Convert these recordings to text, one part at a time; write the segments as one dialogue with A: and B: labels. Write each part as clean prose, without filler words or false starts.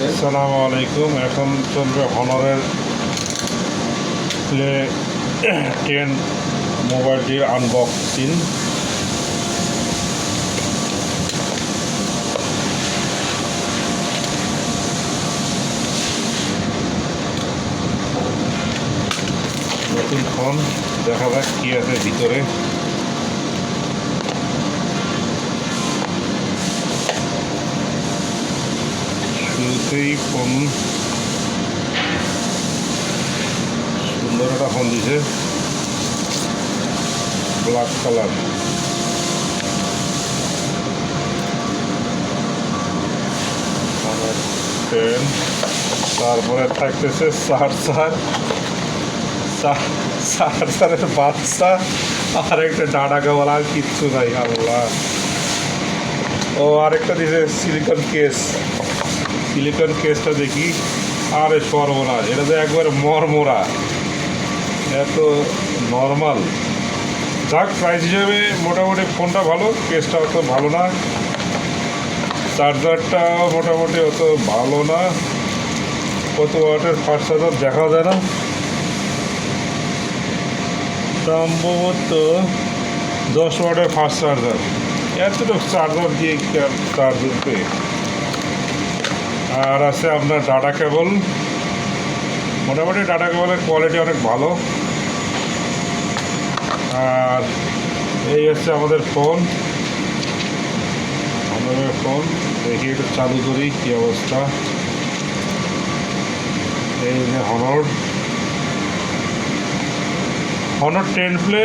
A: আসসালামু আলাইকুম। এখন চলবে হনরের প্লে 10 মোবাইলটির আনবক্সিং। নতুন ফোন, দেখা যাক কী আছে ভিতরে। শুরুতেই ফোন সুন্দর একটা ফোন দিছে, ব্ল্যাক কালার। পেন, তারপরে থাকতেছে চার্জারের বাচ্চা আর একটা ডাটা কেবল, আর কিচ্ছু নাই। আল্লাহ, ও আরেকটা দিছে সিলিকন কেসটা দেখি। আরে সর্বনাশ, এটা তো একবার মরমরা, এত নর্মাল। যাক, প্রাইস হিসেবে মোটামুটি ফোনটা ভালো, কেসটা অত ভালো না, চার্জারটাও মোটামুটি অত ভালো না। কত ওয়াটের ফাস্ট চার্জার দেখা যায় না, সম্ভবত 10 ওয়াটের ফাস্ট চার্জার। এতটুকু চার্জার দিয়ে চার্জ উঠবে। আর আছে আপনার ডাটা কেবল, মোটামুটি ডাটা কেবলের কোয়ালিটি অনেক ভালো। আর এই হচ্ছে আমাদের ফোন দেখি একটু চালু করি কী অবস্থা। এই যে হনর 10 প্লে,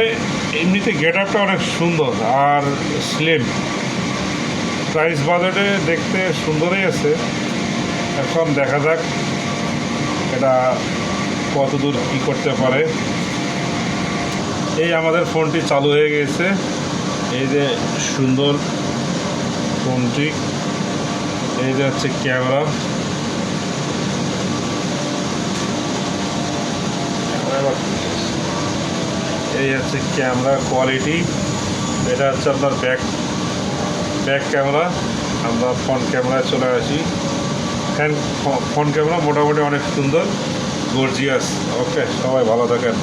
A: এমনিতে গেট আপটা অনেক সুন্দর আর স্লিম। প্রাইস বাজেটে দেখতে সুন্দরই আছে। এখন দেখা যাক এটা কত দূর কী করতে পারে। এই আমাদের ফোনটি চালু হয়ে গেছে, এই যে সুন্দর ফোনটি। এই যে হচ্ছে ক্যামেরা, এই হচ্ছে ক্যামেরা কোয়ালিটি। এটা হচ্ছে আপনার ব্যাক ক্যামেরা। আমরা ফ্রন্ট ক্যামেরায় চলে আসি। ফ্রন্ট ক্যামেরা মোটামুটি অনেক সুন্দর, গর্জিয়াস। ওকে, সবাই ভালো থাকেন।